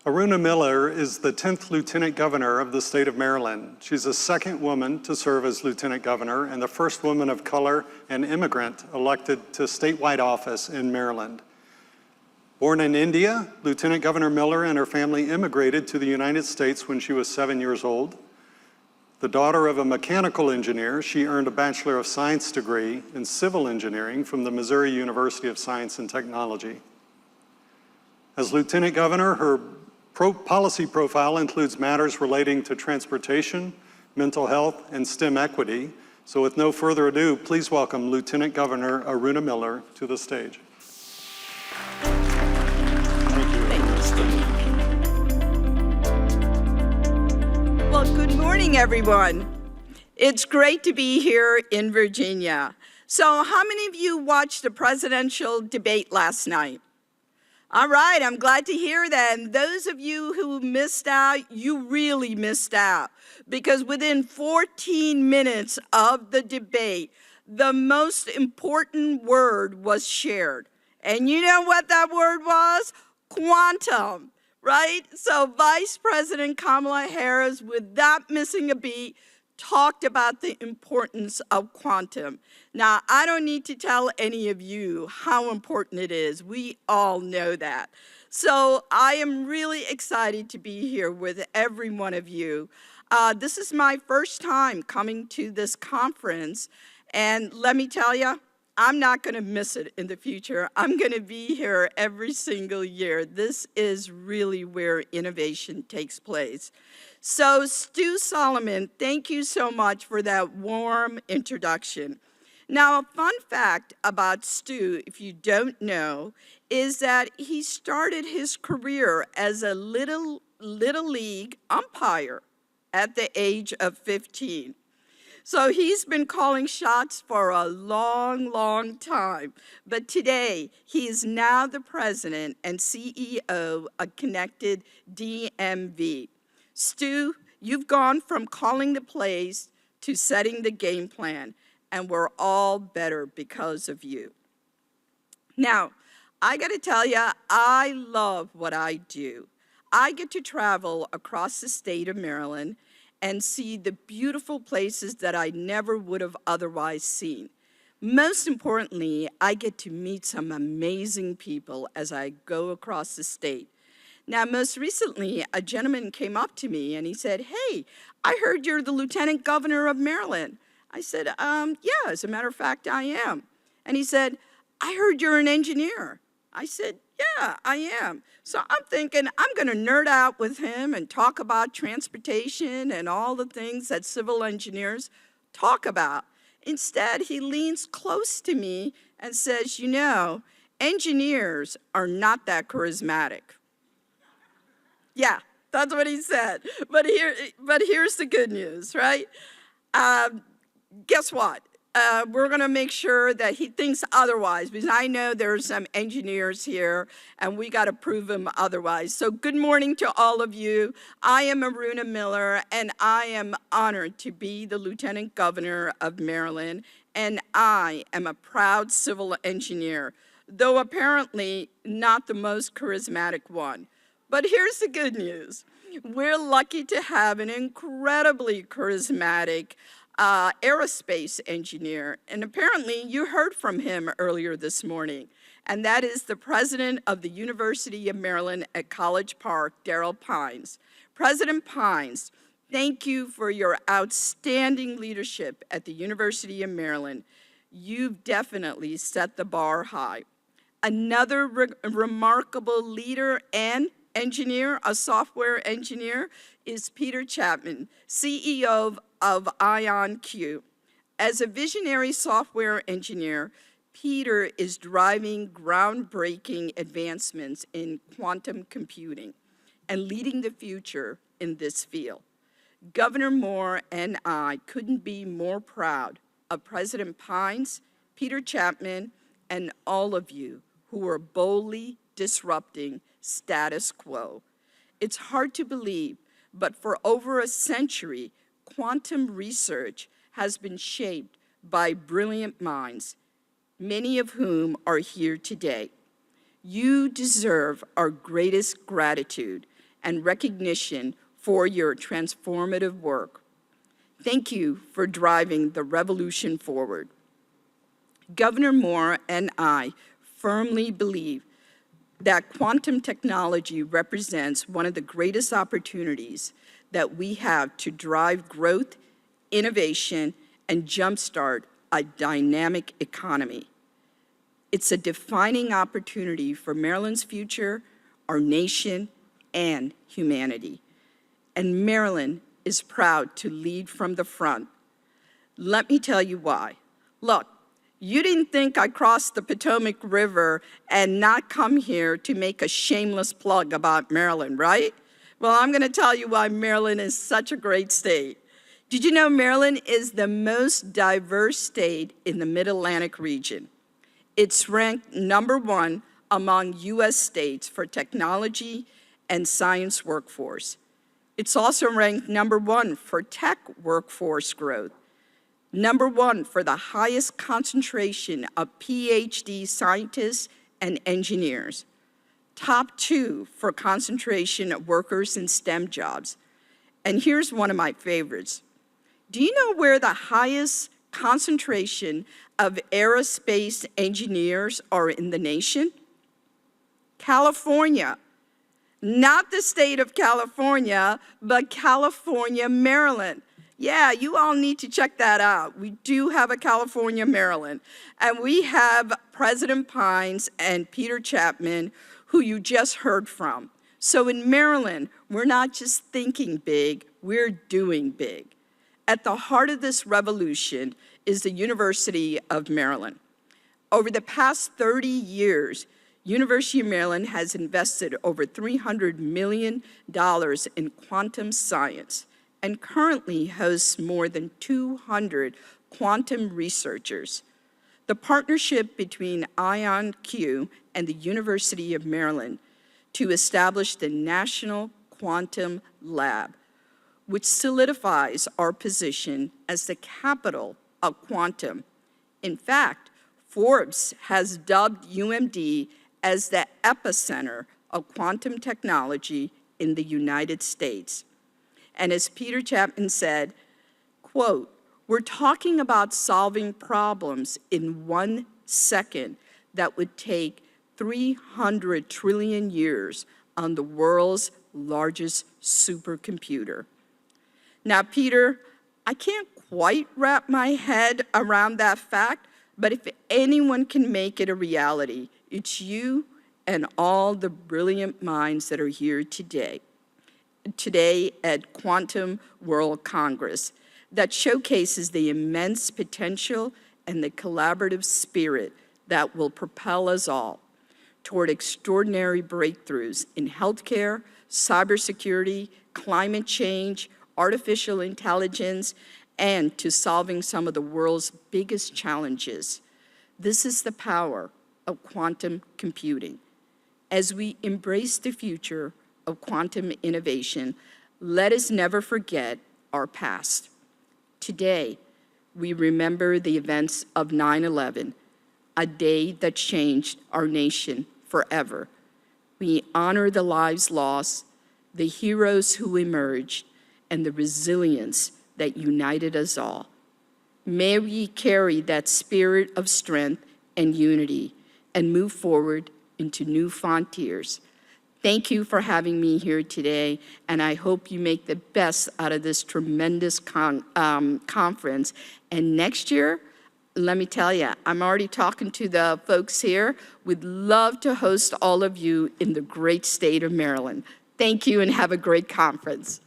Aruna Miller is the 10th Lieutenant Governor of the state of Maryland. She's the second woman to serve as Lieutenant Governor and the first woman of color and immigrant elected to statewide office in Maryland. Born in India, Lieutenant Governor Miller and her family immigrated to the United States when she was 7 years old. The daughter of a mechanical engineer, she earned a Bachelor of Science degree in civil engineering from the Missouri University of Science and Technology. As Lieutenant Governor, her policy profile includes matters relating to transportation, mental health, and STEM equity. So with no further ado, please welcome Lieutenant Governor Aruna Miller to the stage. Thank you. Well, good morning, everyone. It's great to be here in Virginia. So how many of you watched the presidential debate last night? All right, I'm glad to hear that. And those of you who missed out, you really missed out. Because within 14 minutes of the debate, the most important word was shared. And you know what that word was? Quantum, right? So Vice President Kamala Harris, without missing a beat, talked about the importance of quantum. Now, I don't need to tell any of you how important it is. We all know that. So I am really excited to be here with every one of you. This is my first time coming to this conference, and let me tell you, I'm not going to miss it in the future. I'm going to be here every single year. This is really where innovation takes place. So Stu Solomon, thank you so much for that warm introduction. Now, a fun fact about Stu, if you don't know, is that he started his career as a little league umpire at the age of 15. So he's been calling shots for a long, long time. But today, he is now the president and CEO of Connected DMV. Stu, you've gone from calling the plays to setting the game plan, and we're all better because of you. Now, I gotta tell you, I love what I do. I get to travel across the state of Maryland and see the beautiful places that I never would have otherwise seen. Most importantly, I get to meet some amazing people as I go across the state. Now, most recently, a gentleman came up to me and he said, "Hey, I heard you're the Lieutenant Governor of Maryland." I said, yeah, as a matter of fact, I am. And he said, "I heard you're an engineer." I said, "Yeah, I am." So I'm thinking I'm gonna nerd out with him and talk about transportation and all the things that civil engineers talk about. Instead, he leans close to me and says, "You know, engineers are not that charismatic." Yeah, that's what he said. But here's the good news, right? Guess what? We're going to make sure that he thinks otherwise, because I know there's some engineers here, and we got to prove him otherwise. So good morning to all of you. I am Aruna Miller, and I am honored to be the Lieutenant Governor of Maryland, and I am a proud civil engineer, though apparently not the most charismatic one. But here's the good news. We're lucky to have an incredibly charismatic aerospace engineer, and apparently you heard from him earlier this morning, and that is the president of the University of Maryland at College Park, Darrell Pines. President Pines, thank you for your outstanding leadership at the University of Maryland. You've definitely set the bar high. Another remarkable leader and engineer, a software engineer, is Peter Chapman, CEO of IonQ. As a visionary software engineer, Peter is driving groundbreaking advancements in quantum computing and leading the future in this field. Governor Moore and I couldn't be more proud of President Pines, Peter Chapman, and all of you who are boldly disrupting status quo. It's hard to believe, but for over a century, quantum research has been shaped by brilliant minds, many of whom are here today. You deserve our greatest gratitude, and recognition for your transformative work. Thank you for driving the revolution forward. Governor Moore and I firmly believe that quantum technology represents one of the greatest opportunities that we have to drive growth, innovation, and jumpstart a dynamic economy. It's a defining opportunity for Maryland's future, our nation, and humanity. And Maryland is proud to lead from the front. Let me tell you why. Look, you didn't think I crossed the Potomac River and not come here to make a shameless plug about Maryland, right? Well, I'm going to tell you why Maryland is such a great state. Did you know Maryland is the most diverse state in the Mid-Atlantic region? It's ranked #1 among U.S. states for technology and science workforce. It's also ranked #1 for tech workforce growth, #1 for the highest concentration of PhD scientists and engineers, top 2 for concentration of workers in STEM jobs. And here's one of my favorites. Do you know where the highest concentration of aerospace engineers are in the nation? California. Not the state of California, but California, Maryland. Yeah, you all need to check that out. We do have a California, Maryland. And we have President Pines and Peter Chapman, who you just heard from. So in Maryland, we're not just thinking big, we're doing big. At the heart of this revolution is the University of Maryland. Over the past 30 years, University of Maryland has invested over $300 million in quantum science and currently hosts more than 200 quantum researchers. The partnership between IonQ and the University of Maryland to establish the National Quantum Lab, which solidifies our position as the capital of quantum. In fact, Forbes has dubbed UMD as the epicenter of quantum technology in the United States. And as Peter Chapman said, quote, "We're talking about solving problems in 1 second that would take 300 trillion years on the world's largest supercomputer." Now, Peter, I can't quite wrap my head around that fact, but if anyone can make it a reality, it's you and all the brilliant minds that are here today at Quantum World Congress that showcases the immense potential and the collaborative spirit that will propel us all toward extraordinary breakthroughs in healthcare, cybersecurity, climate change, artificial intelligence, and to solving some of the world's biggest challenges. This is the power of quantum computing. As we embrace the future of quantum innovation, let us never forget our past. Today, we remember the events of 9/11, a day that changed our nation forever. We honor the lives lost, the heroes who emerged, and the resilience that united us all. May we carry that spirit of strength and unity and move forward into new frontiers. Thank you for having me here today, and I hope you make the best out of this tremendous conference. And next year, let me tell you, I'm already talking to the folks here. We'd love to host all of you in the great state of Maryland. Thank you and have a great conference.